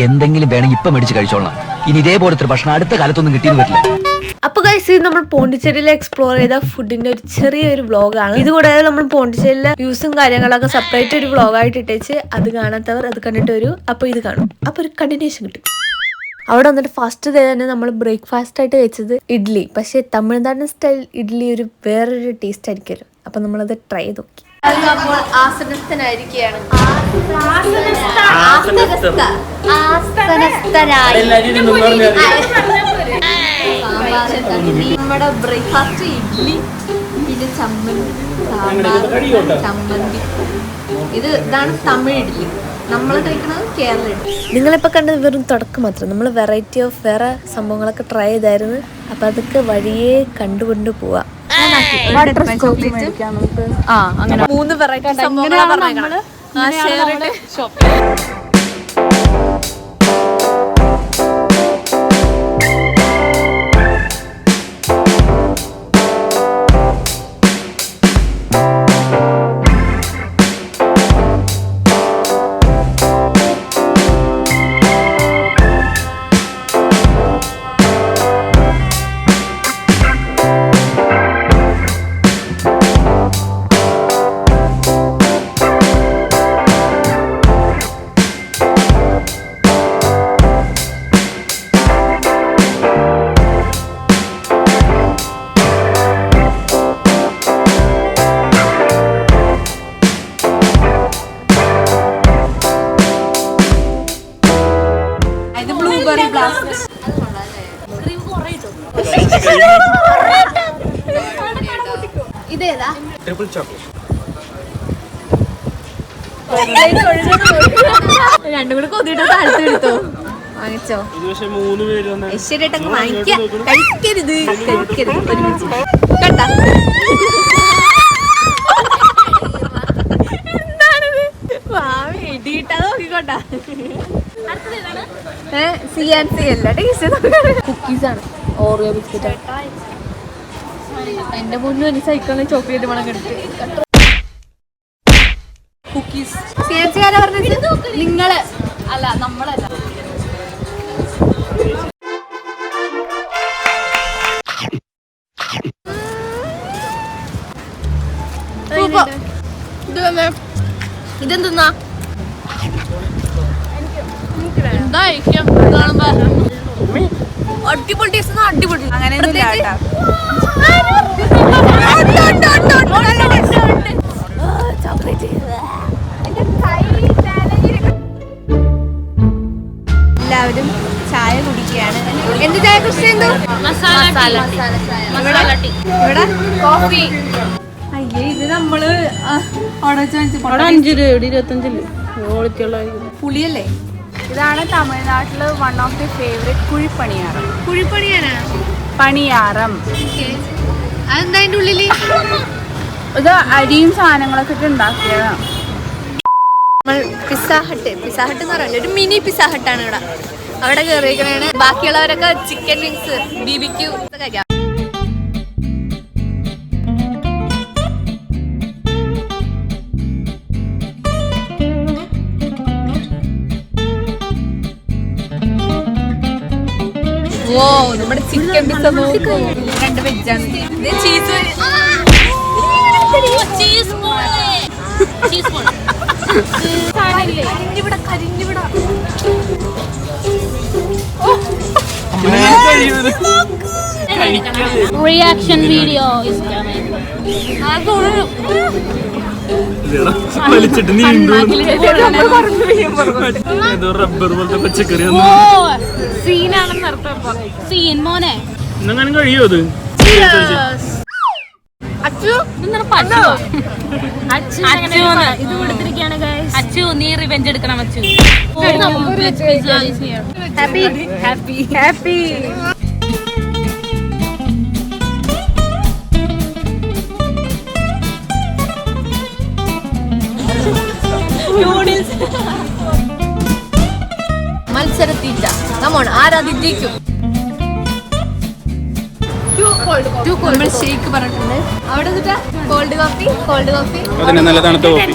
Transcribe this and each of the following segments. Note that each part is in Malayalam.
എന്തെങ്കിലും വേണമെങ്കിൽ ഇപ്പൊ മേടിച്ച് കഴിച്ചോളാം. ഇനി ഇതേപോലത്തെ ഭക്ഷണം അടുത്ത കാലത്തൊന്നും കിട്ടിയെന്ന് വരില്ല. അപ്പൊ ഗൈസ്, ഇത് നമ്മൾ പോണ്ടിച്ചേരിയിൽ എക്സ്പ്ലോർ ചെയ്ത ഫുഡിന്റെ ഒരു ചെറിയൊരു വ്ളോഗാണ്. ഇതുകൂടാതെ നമ്മൾ പോണ്ടിച്ചേരിയിലെ വ്യൂസും കാര്യങ്ങളൊക്കെ സെപ്പറേറ്റ് ഒരു വ്ളോഗായിട്ട് ഇട്ടേച്ച് അത് കാണാത്തവർ അത് കണ്ടിട്ട് വരും. അപ്പൊ ഇത് കാണും. അപ്പൊ ഒരു കണ്ടിന്യൂഷൻ കിട്ടും. അവിടെ വന്നിട്ട് ഫസ്റ്റ് ഡേ തന്നെ നമ്മൾ ബ്രേക്ക്ഫാസ്റ്റ് ആയിട്ട് കഴിച്ചത് ഇഡ്ഡലി. പക്ഷെ തമിഴ്നാടൻ സ്റ്റൈൽ ഇഡ്ഡലി ഒരു വേറൊരു ടേസ്റ്റ് ആയിരിക്കുമല്ലോ. അപ്പൊ നമ്മളത് ട്രൈ ചെയ്ത് നോക്കി. അപ്പോൾ ആസനസ്ഥനായിരിക്കുകയാണ്. നമ്മുടെ ബ്രേക്ക്ഫാസ്റ്റ് ഇഡ്ഡലി, പിന്നെ ചമ്മന്തി. ഇതാണ് തമിഴ് ഇഡ്ഡലി. നമ്മൾ കഴിക്കുന്നത് കേരള ഇഡ്ഡലി. നിങ്ങളിപ്പോൾ കണ്ടത് വെറും തുടക്കം മാത്രം. നമ്മൾ വെറൈറ്റി ഓഫ് വേറെ സംഭവങ്ങളൊക്കെ ട്രൈ ചെയ്തായിരുന്നു. അപ്പം അതൊക്കെ വഴിയേ കണ്ടുകൊണ്ട് പോവാം. 3 വെറൈറ്റി സംഭവങ്ങളാണ്. ഇതേതാ? Triple chocolate. രണ്ടും കൂടെ കൊതിട്ട് താഴ്ത്തി എടുത്തോ. വാങ്ങിച്ചോ? ഐശ്വര്യായിട്ടങ്ങ് വാങ്ങിക്കാം. കഴിക്കരുത് ഒരുമിച്ച് കണ്ടാ. എന്താണിത്? ഇടിയിട്ടാ നോക്കിക്കോട്ടാ. CNC അല്ല, കുക്കീസ് ആണ്. Oreo biscuit. എന്റെ മുന്നിൽ ഒരു സൈക്കിളിന് ചോക്ലേറ്റ് മണം കെടുത്ത്. കുക്കീസ്. CNC ആരാ പറഞ്ഞത്? നിങ്ങള് അല്ല, നമ്മളല്ല. ഇതെന്താ? അടിപൊളി ടേസ്റ്റ്. അടിപൊളി. അങ്ങനെ എല്ലാവരും ചായ കുടിക്കുകയാണ്. എന്ത് ചായ കുടിച്ചോ? ഇവിടെ കോഫി. അയ്യേ, ഇത് നമ്മള് 5 രൂപ 25 പുളിയല്ലേ? ഇതാണ് തമിഴ്നാട്ടില് വൺ ഓഫ് ദി ഫേവറേറ്റ് കുഴിപ്പണിയാരം. പണിയാരം. അതെന്താ അതിന്റെ ഉള്ളില്? ഇത് അരിയും സാധനങ്ങളൊക്കെ ഇട്ട് ഉണ്ടാക്കിയതാണ്. നമ്മൾ പിസ്സ ഹട്ട് എന്ന് പറയുന്നത് ഒരു മിനി പിസ്സ ഹട്ടാണ് ഇവിടെ. അവിടെ കയറിയിരിക്കണേ. ബാക്കിയുള്ളവരൊക്കെ ചിക്കൻ വിങ്സ്, BBQ കഴിക്കാം. ഓ, നമ്മുടെ ചിക്കൻ പിസ്സ നോക്കൂ. 2 വെജാണ്. Cheese Reaction video is coming. Scene മോനെ കഴിയോ അത്? അച്ചു, നീ റിവെഞ്ച് എടുക്കണം അച്ചു. ഹാപ്പി. മത്സരത്തീറ്റ. നമ്മൾ ആരാധിക്കും. നമ്മൾ ഷേക്ക് പറഞ്ഞിട്ടുണ്ട്. അവിടെ കോൾഡ് കോഫി നല്ല തണുത്ത കോഫി.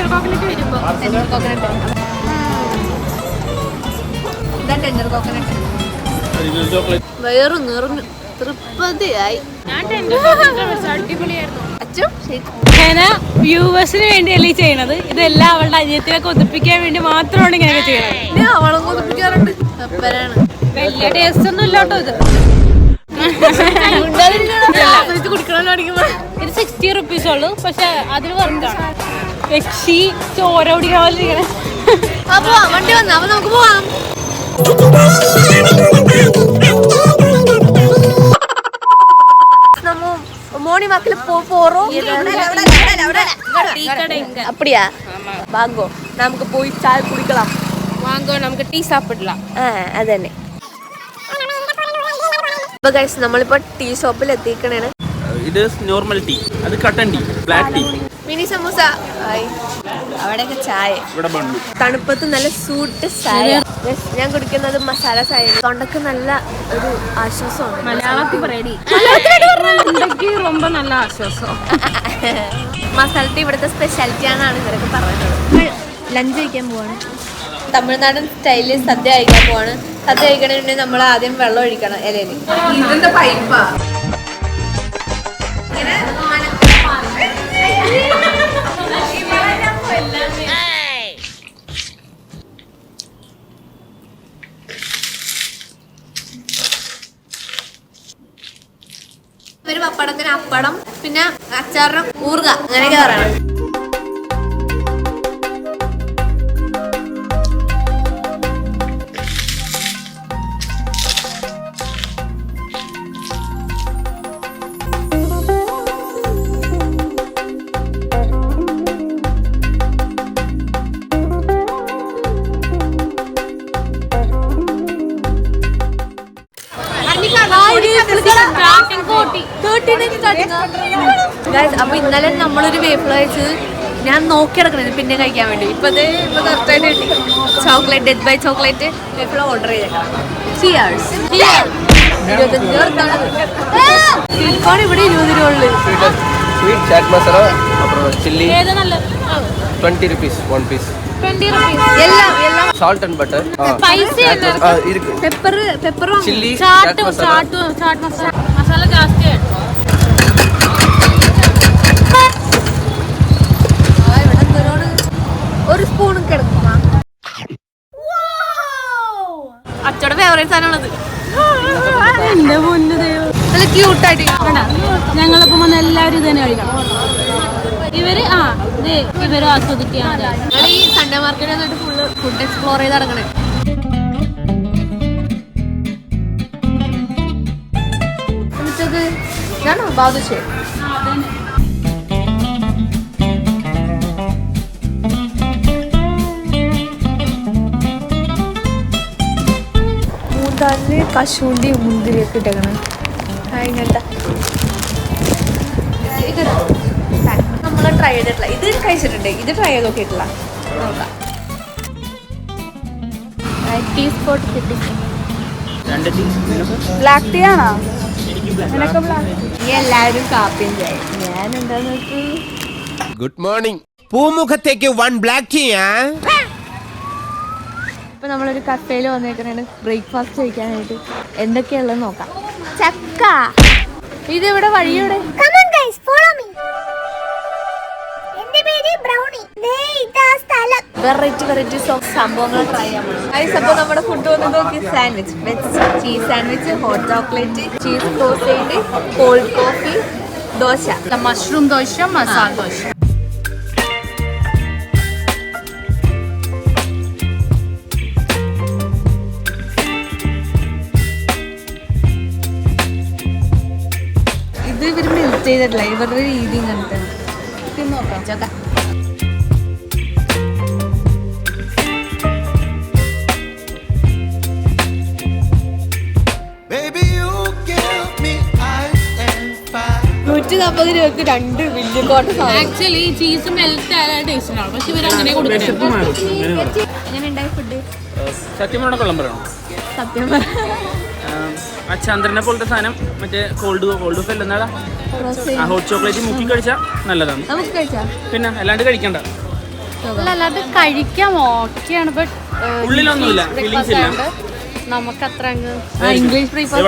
ഇതാ ടെൻഡർ കോക്കനട്ട്. വേറും നിറഞ്ഞു തൃപ്തിയായി. വ്യൂവേഴ്സിന് വേണ്ടിയല്ലേ ചെയ്യണത്. ഇതെല്ലാം അവളുടെ അനിയത്തിനെ കൊതിപ്പിക്കാൻ വേണ്ടി മാത്രമാണ് ഇങ്ങനെ ചെയ്യണത്. അവളും കൊതിപ്പിക്കാറുണ്ട്. പെപ്പറാണ്. വലിയ ടേസ്റ്റ് ഒന്നും ഇല്ലോട്ടോ ഇത്. ഇത് 60 rupees ഉള്ളു. പക്ഷെ അതിന് വർക്കാണ്. രക്ഷി ചോര കുടിക്കാൻ പോലെ ഇരിക്കണേ. അപ്പൊ വണ്ടി വന്ന അപ്പൊ നമുക്ക് പോവാം. മോണി മക്കള് പോറോം அப்படியா വാങ്ങോ നമുക്ക് പോയി ചായ കുടിക്കണം. വാങ്ങോ നമുക്ക് ടീ സാപ്പിടலாம். അത് തന്നെ. അപ്പൊ ഗൈസ് നമ്മളിപ്പോ ടീ ഷോപ്പിൽ എത്തിക്കണേണ്. ഇത് നോർമൽ ടീ, അത് കട്ടൻ tea, black tea, mini samosa, അവിടെയൊക്കെ ചായ. ഇവിടെ ബണ്ണു. തണുപ്പത്ത് നല്ല സൂട്ട് ചായ. ഞാൻ കുടിക്കുന്നത് മസാല ചായ. തൊണ്ടക്ക് നല്ല ഒരു ആശ്വാസമാണ്. മലയാളത്തിൽ പറയടി. ரொம்ப നല്ല ആശ്വാസം. മസാല ടീ ഇവിടുത്തെ സ്പെഷ്യാലിറ്റി ആണെന്നാണ് ഇവരൊക്കെ പറയുന്നത്. ലഞ്ച് കഴിക്കാൻ പോവാണ്. തമിഴ്നാടൻ സ്റ്റൈലിൽ സദ്യ കഴിക്കാൻ പോവാണ്. സദ്യ കഴിക്കണമെങ്കിൽ നമ്മൾ ആദ്യം വെള്ളം ഒഴിക്കണം ഇലയിൽ. ഇതിന്റെ പൈപ്പാ. ഒരു പപ്പടത്തിന് അപ്പടം, പിന്നെ അച്ചാറിന് ഊർഗ, അങ്ങനെയൊക്കെ പറയണം. അപ്പൊ ഇന്നലെ നമ്മളൊരു വേഫിൾ കഴിച്ചത് ഞാൻ നോക്കിയെടുക്കണത് പിന്നെ കഴിക്കാൻ വേണ്ടി. ഇപ്പൊ കറക്റ്റായിട്ട് കിട്ടി. Chocolate, death by chocolate waffle order ചെയ്തേക്കാം. ഇവിടെ 20 രൂപ ഉള്ളു. Sweet chat masala, apro chilli. ഏതാ നല്ലത്? 20 rupees one piece. 20 rupees. എല്ലാം Salt and butter. Spicy ആണ്. irukku. Pepper Chilli, chaat masala. Masala ജാസ്തി ആയിട്ട്. ഒരു സ്പൂൺ കിടക്കുമോ? അച്ചോടെ ഫേവറേറ്റ് സാധനമാണത്. എന്റെ പൊന്നു ദൈവം. നല്ല ക്യൂട്ടായിട്ട് ഞങ്ങളൊപ്പം വന്ന് എല്ലാവരും ഇത് തന്നെ കഴിക്കണം. ഇവര് ആസ്വദിക്കുകയാണ്. ഈ സൺഡേ മാർക്കറ്റിൽ വന്നിട്ട് ഫുള്ള് ഫുഡ് എക്സ്പ്ലോർ ചെയ്ത് നടക്കണേ. എന്നിട്ടത് ഞാനോ ബാദുഷേ മൂന്നാലിന് കശുവണ്ടി മുന്തിരിയൊക്കെ ഇട്ടേക്കണം. അതിനെന്താ ഇത് നമ്മൾ ട്രൈ ചെയ്തിട്ടില്ല. ഇത് കഴിച്ചിട്ടുണ്ട്. ഇത് ട്രൈ ചെയ്ത് നോക്കിയിട്ടില്ല. നോക്കാം. ടീ സ്പോട്ട് കിട്ടി. ബ്ലാക്ക് ടീ ആണോ? നിനക്ക് ബ്ലാക്ക്. നീ എല്ലാവരും കാപ്പിയും ചായ. ഞാൻ എന്താന്ന് വെച്ചു. Good morning. പൂമുഖത്തേക്ക് 1 black tea. ഇപ്പൊ നമ്മളൊരു കഫേയിൽ വന്നേക്കണാണ് ബ്രേക്ക്ഫാസ്റ്റ് കഴിക്കാനായിട്ട്. എന്തൊക്കെയുള്ളത് നോക്കാം. ചക്ക. ഇതിവിടെ വഴിയുടെ വെറൈറ്റി സംഭവങ്ങൾ ട്രൈ ചെയ്യാൻ. അപ്പോൾ നമ്മുടെ ഫുഡ് വന്ന് നോക്കി. Sandwich, veg cheese sandwich, hot chocolate, cheese croissant, cold coffee, dosa, mushroom dosa, masala dosa. ഇത് ഇവർ മെൽറ്റ് ചെയ്തിട്ടില്ല. ഇവരുടെ രീതി ഇങ്ങനത്തെ. നോക്കാം ചക്ക. $140 2 വലിയ കോട്ട. ആക്ച്വലി ചീസ് മെൽറ്റ് ആയ ടേസ്റ്റ് ആണ്. പക്ഷെ ഇവർ അങ്ങനെ കൊടുക്കുന്നത്. എങ്ങനെയുണ്ടായി ഫുഡ്? സത്യമാണോ കൊള്ളം പറയണോ? സത്യം ആ ചന്ദ്രനെ പോലത്തെ സാധനം, മറ്റേ കോൾഡ് ഫെല്ലെന്നാടാ ആ ഹോട്ട് ചോക്ലേറ്റ് മുക്കി കഴിച്ചാൽ നല്ലതാണ്. നമുക്ക് കഴിച്ചാ പിന്നെ അല്ലാണ്ട് കഴിക്കണ്ട. അല്ലാതെ കഴിക്കാം, ഓക്കെയാണ്. ബട്ട് ഉള്ളിലൊന്നുമില്ല, ഫീലിങ്സ് ഇല്ല. നമുക്ക് അത്ര ഇംഗ്ലീഷ് പ്രീഫർ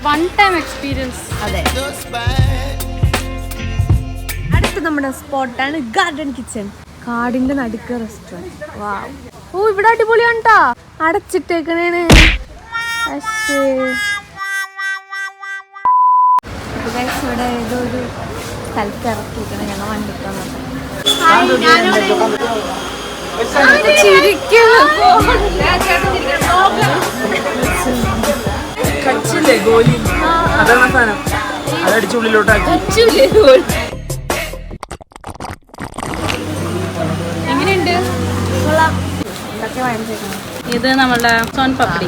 വൺ ടൈം എക്സ്പീരിയൻസ്. അതെ. അടുത്ത നമ്മുടെ സ്പോട്ടാണ് ഗാർഡൻ കിച്ചൺ. കാടിന്റെ നടുക്ക് റെസ്റ്റോറന്റ്. വാവ്. ഓ ഇവിടെ അടിപൊളിയാണ് ട്ടാ. അടച്ചിട്ടേക്കണേണ്. ഇവിടെ ഏതോ ഒരു സ്ഥലത്ത് ഇറക്കിയിരിക്കണ ഞങ്ങൾ വണ്ടിക്കാൻ കച്ചില്ലേ ഗോലി, അതാണ് സാധനം. അതടിച്ച് ഉള്ളിലോട്ടാക്കി. എങ്ങനെയുണ്ട്? ഇത് നമ്മളുടെ സോൻ പപ്പടി,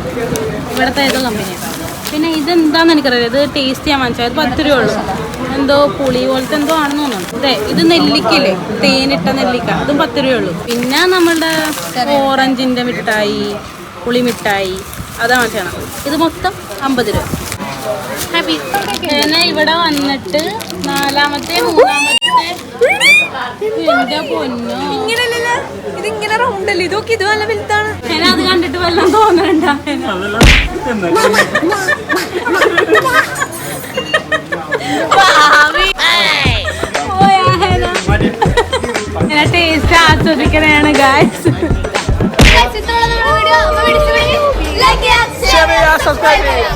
ഇവിടുത്തെ ഏതോ കമ്പനിയാണ്. പിന്നെ ഇതെന്താന്ന് എനിക്കറിയില്ല, ഇത് ടേസ്റ്റ് ചെയ്യാൻ മനസ്സിലായത് 10 രൂപ ഉള്ളൂ. എന്തോ പുളി പോലത്തെ എന്തോ ആണെന്ന് തോന്നുന്നു. അതെ, ഇത് നെല്ലിക്കല്ലേ, തേനിട്ട നെല്ലിക്ക, അതും 10 രൂപ ഉള്ളൂ. പിന്നെ നമ്മളുടെ ഓറഞ്ചിന്റെ മിഠായി, പുളി മിഠായി, അതാ മനസ്സിലാണ്. ഇത് മൊത്തം 50 രൂപ. ഹാപ്പി. പിന്നെ ഇവിടെ വന്നിട്ട് നാലാമത്തെ എന്റെ പൊന്നോ, ഇതിങ്ങനെ റൗണ്ട് അല്ലേ, ഇതൊക്കെ ഇത് നല്ല വലുതാണ്. അത് കണ്ടിട്ട് വല്ലതും തോന്നണ്ട. ടേസ്റ്റ് ആസ്വദിക്കണേണ് ഗായ്സ്. വീഡിയോ